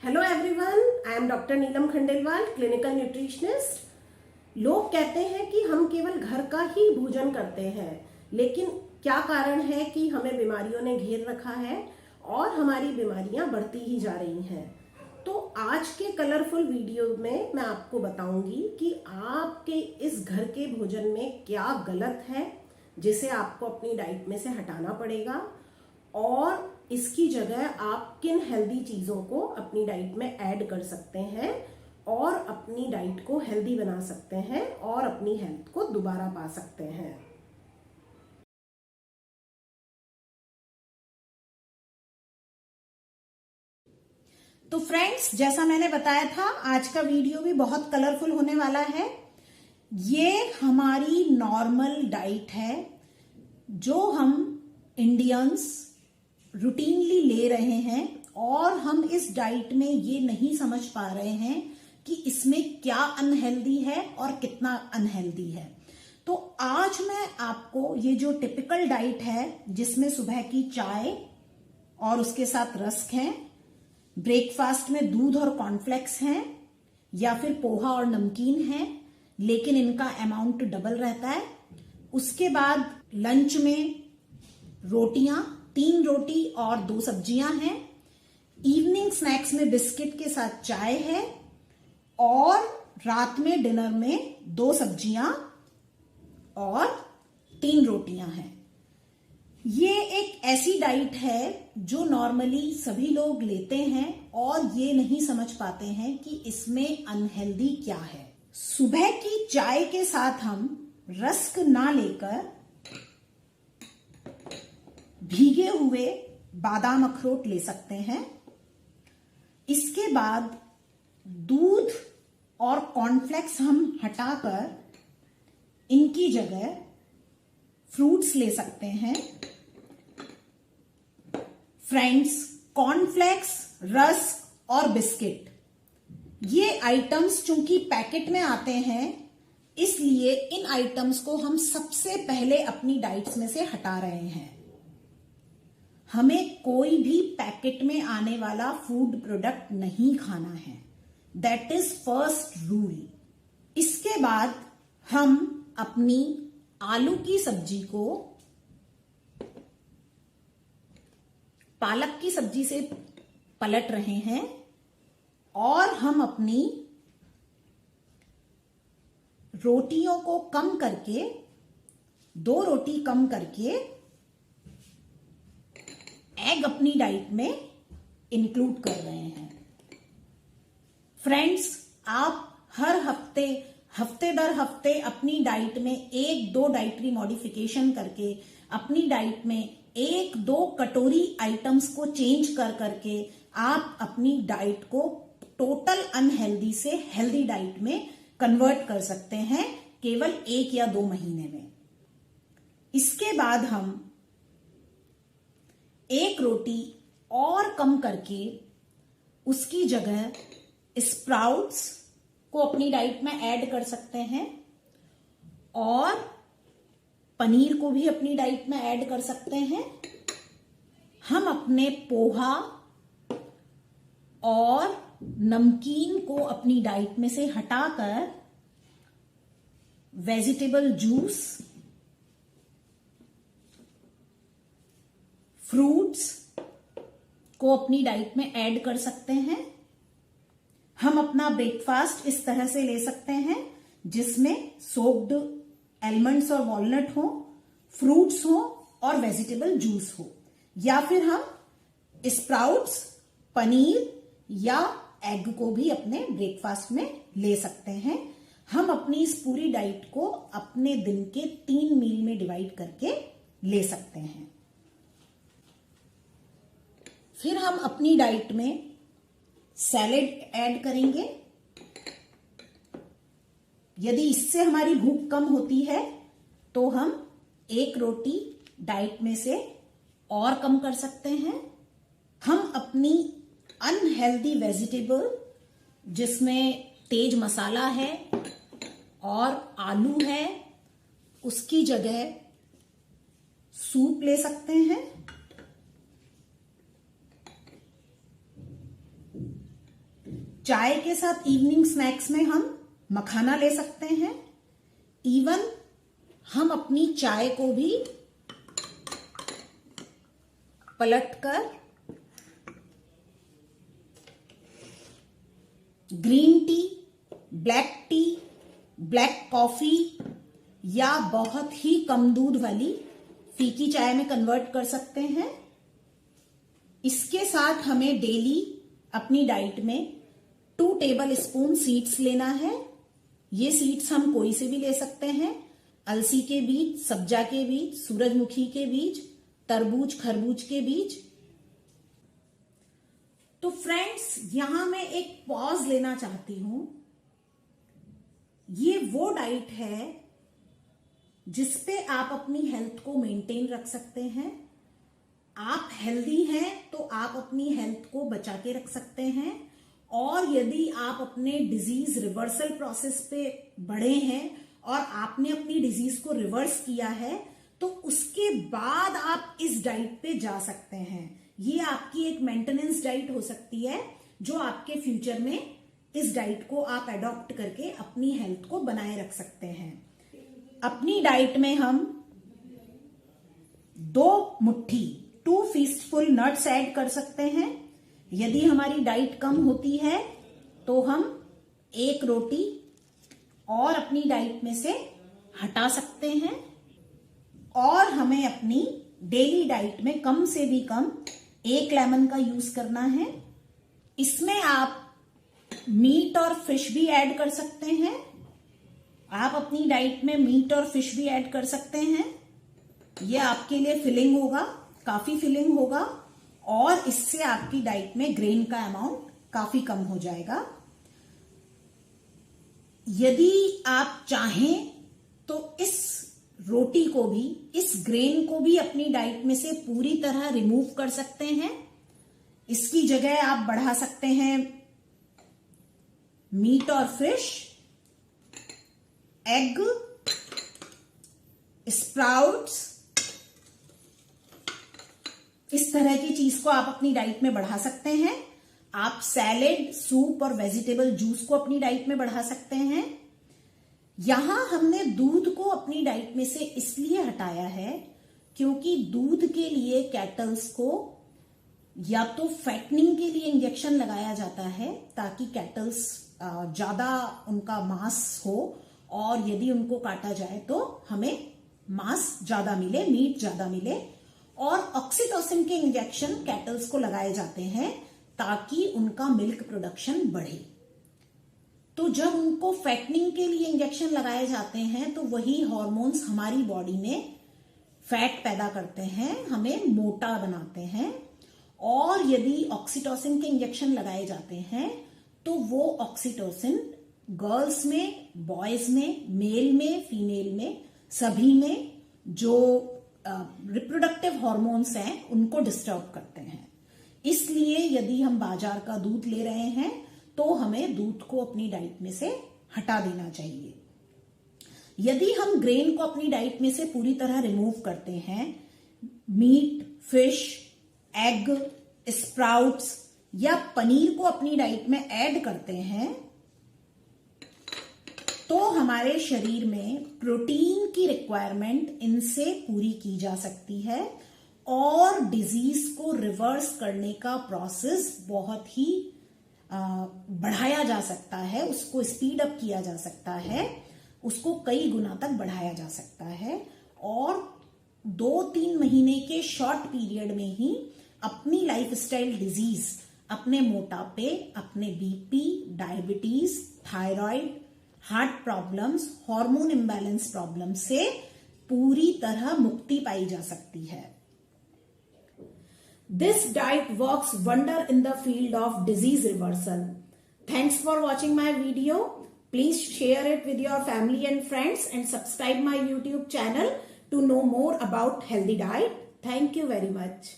Hello everyone, I am doctor Neelam Khandelwal, clinical nutritionist. लोग कहते हैं कि हम केवल घर का ही भोजन करते हैं, लेकिन क्या कारण है कि हमें बीमारियों ने घेर रखा है और हमारी बीमारियां बढ़ती ही जा रही हैं। तो आज के कलरफुल वीडियो में मैं आपको बताऊंगी कि आपके इस घर के भोजन में क्या गलत है जिसे आपको अपनी डाइट में से हटाना पड़ेगा, और इसकी जगह आप किन हेल्दी चीज़ों को अपनी डाइट में ऐड कर सकते हैं और अपनी डाइट को हेल्दी बना सकते हैं और अपनी हेल्थ को दोबारा पा सकते हैं। तो फ्रेंड्स, जैसा मैंने बताया था, आज का वीडियो भी बहुत कलरफुल होने वाला है। ये हमारी नॉर्मल डाइट है जो हम इंडियंस रूटीनली ले रहे हैं, और हम इस डाइट में ये नहीं समझ पा रहे हैं कि इसमें क्या अनहेल्दी है और कितना अनहेल्दी है। तो आज मैं आपको ये जो टिपिकल डाइट है, जिसमें सुबह की चाय और उसके साथ रस्क है, ब्रेकफास्ट में दूध और कॉर्नफ्लेक्स हैं, या फिर पोहा और नमकीन है लेकिन इनका अमाउंट डबल रहता है। उसके बाद लंच में रोटियां, 3 रोटी और 2 सब्जियां हैं। इवनिंग स्नैक्स में बिस्किट के साथ चाय है, और रात में डिनर में 2 सब्जियां और 3 रोटियां हैं। ये एक ऐसी डाइट है जो नॉर्मली सभी लोग लेते हैं और ये नहीं समझ पाते हैं कि इसमें अनहेल्दी क्या है। सुबह की चाय के साथ हम रस्क ना लेकर भीगे हुए बादाम अखरोट ले सकते हैं। इसके बाद दूध और कॉर्नफ्लेक्स हम हटाकर इनकी जगह फ्रूट्स ले सकते हैं। फ्रेंड्स, कॉर्नफ्लेक्स, रस्क और बिस्किट, ये आइटम्स चूंकि पैकेट में आते हैं, इसलिए इन आइटम्स को हम सबसे पहले अपनी डाइट्स में से हटा रहे हैं। हमें कोई भी पैकेट में आने वाला फूड प्रोडक्ट नहीं खाना है। That is first rule. इसके बाद हम अपनी आलू की सब्जी को पालक की सब्जी से पलट रहे हैं, और हम अपनी रोटियों को कम करके, 2 रोटी कम करके एग अपनी डाइट में इंक्लूड कर रहे हैं। फ्रेंड्स, आप हर हफ्ते दर हफ्ते अपनी डाइट में 1-2 डाइटरी मॉडिफिकेशन करके अपनी डाइट में 1-2 कटोरी आइटम्स को चेंज कर करके आप अपनी डाइट को टोटल अनहेल्दी से हेल्दी डाइट में कन्वर्ट कर सकते हैं, केवल 1 या 2 महीने में। इसके बाद हम 1 रोटी और कम करके उसकी जगह स्प्राउट्स को अपनी डाइट में ऐड कर सकते हैं, और पनीर को भी अपनी डाइट में ऐड कर सकते हैं। हम अपने पोहा और नमकीन को अपनी डाइट में से हटाकर वेजिटेबल जूस, फ्रूट्स को अपनी डाइट में ऐड कर सकते हैं। हम अपना ब्रेकफास्ट इस तरह से ले सकते हैं जिसमें सोक्ड एलमंड्स और वॉलनट हो, फ्रूट्स हो और वेजिटेबल जूस हो, या फिर हम स्प्राउट्स, पनीर या एग को भी अपने ब्रेकफास्ट में ले सकते हैं। हम अपनी इस पूरी डाइट को अपने दिन के 3 मील में डिवाइड करके ले सकते हैं। फिर हम अपनी डाइट में सैलेड ऐड करेंगे। यदि इससे हमारी भूख कम होती है तो हम 1 रोटी डाइट में से और कम कर सकते हैं। हम अपनी अनहेल्दी वेजिटेबल, जिसमें तेज मसाला है और आलू है, उसकी जगह सूप ले सकते हैं। चाय के साथ इवनिंग स्नैक्स में हम मखाना ले सकते हैं। इवन हम अपनी चाय को भी पलटकर green tea, black T, black coffee या बहुत ही कम दूध वाली फीकी चाय में कन्वर्ट कर सकते हैं। इसके साथ हमें डेली अपनी डाइट में 2 टेबल स्पून सीड्स लेना है। ये सीड्स हम कोई से भी ले सकते हैं, अलसी के बीज, सब्जा के बीज, सूरजमुखी के बीज, तरबूज खरबूज के बीज। तो फ्रेंड्स, यहां मैं एक पॉज लेना चाहती हूं। ये वो डाइट है जिसपे आप अपनी हेल्थ को मेंटेन रख सकते हैं। आप हेल्दी हैं तो आप अपनी हेल्थ को बचा के रख सकते हैं, और यदि आप अपने डिजीज रिवर्सल प्रोसेस पे बढ़े हैं और आपने अपनी डिजीज को रिवर्स किया है, तो उसके बाद आप इस डाइट पे जा सकते हैं। ये आपकी एक मेंटेनेंस डाइट हो सकती है जो आपके फ्यूचर में इस डाइट को आप अडॉप्ट करके अपनी हेल्थ को बनाए रख सकते हैं। अपनी डाइट में हम 2 मुट्ठी 2 फीस्टफुल नट्स ऐड कर सकते हैं। यदि हमारी डाइट कम होती है तो हम 1 रोटी और अपनी डाइट में से हटा सकते हैं, और हमें अपनी डेली डाइट में कम से भी कम 1 लेमन का यूज करना है। इसमें आप मीट और फिश भी ऐड कर सकते हैं। आप अपनी डाइट में मीट और फिश भी ऐड कर सकते हैं। ये आपके लिए फिलिंग होगा, काफी फिलिंग होगा, और इससे आपकी डाइट में ग्रेन का अमाउंट काफी कम हो जाएगा। यदि आप चाहें तो इस रोटी को भी, इस ग्रेन को भी अपनी डाइट में से पूरी तरह रिमूव कर सकते हैं। इसकी जगह आप बढ़ा सकते हैं मीट और फिश, एग, स्प्राउट्स, इस तरह की चीज को आप अपनी डाइट में बढ़ा सकते हैं। आप सैलेड, सूप और वेजिटेबल जूस को अपनी डाइट में बढ़ा सकते हैं। यहां हमने दूध को अपनी डाइट में से इसलिए हटाया है क्योंकि दूध के लिए कैटल्स को या तो फैटनिंग के लिए इंजेक्शन लगाया जाता है ताकि कैटल्स ज्यादा उनका मांस हो, और यदि उनको काटा जाए तो हमें मांस ज्यादा मिले, मीट ज्यादा मिले। और ऑक्सीटोसिन के इंजेक्शन कैटल्स को लगाए जाते हैं ताकि उनका मिल्क प्रोडक्शन बढ़े। तो जब उनको फैटनिंग के लिए इंजेक्शन लगाए जाते हैं तो वही हॉर्मोन्स हमारी बॉडी में फैट पैदा करते हैं, हमें मोटा बनाते हैं। और यदि ऑक्सीटोसिन के इंजेक्शन लगाए जाते हैं तो वो ऑक्सीटोसिन गर्ल्स में, बॉयज में, मेल में, फीमेल में, सभी में जो रिप्रोडक्टिव हॉर्मोन्स हैं उनको डिस्टर्ब करते हैं। इसलिए यदि हम बाजार का दूध ले रहे हैं तो हमें दूध को अपनी डाइट में से हटा देना चाहिए। यदि हम ग्रेन को अपनी डाइट में से पूरी तरह रिमूव करते हैं, मीट, फिश, एग, स्प्राउट्स या पनीर को अपनी डाइट में ऐड करते हैं, तो हमारे शरीर में प्रोटीन की रिक्वायरमेंट इनसे पूरी की जा सकती है और डिजीज को रिवर्स करने का प्रोसेस बहुत ही बढ़ाया जा सकता है, उसको स्पीड अप किया जा सकता है, उसको कई गुना तक बढ़ाया जा सकता है, और 2-3 महीने के शॉर्ट पीरियड में ही अपनी लाइफस्टाइल डिजीज, अपने मोटापे, अपने BP, diabetes, thyroid, heart problems, hormone imbalance problem से पूरी तरह मुक्ति पाई जा सकती है। This diet works wonder in the field of disease reversal. Thanks for watching my video. Please share it with your family and friends and subscribe my YouTube channel to know more about healthy diet. Thank you very much.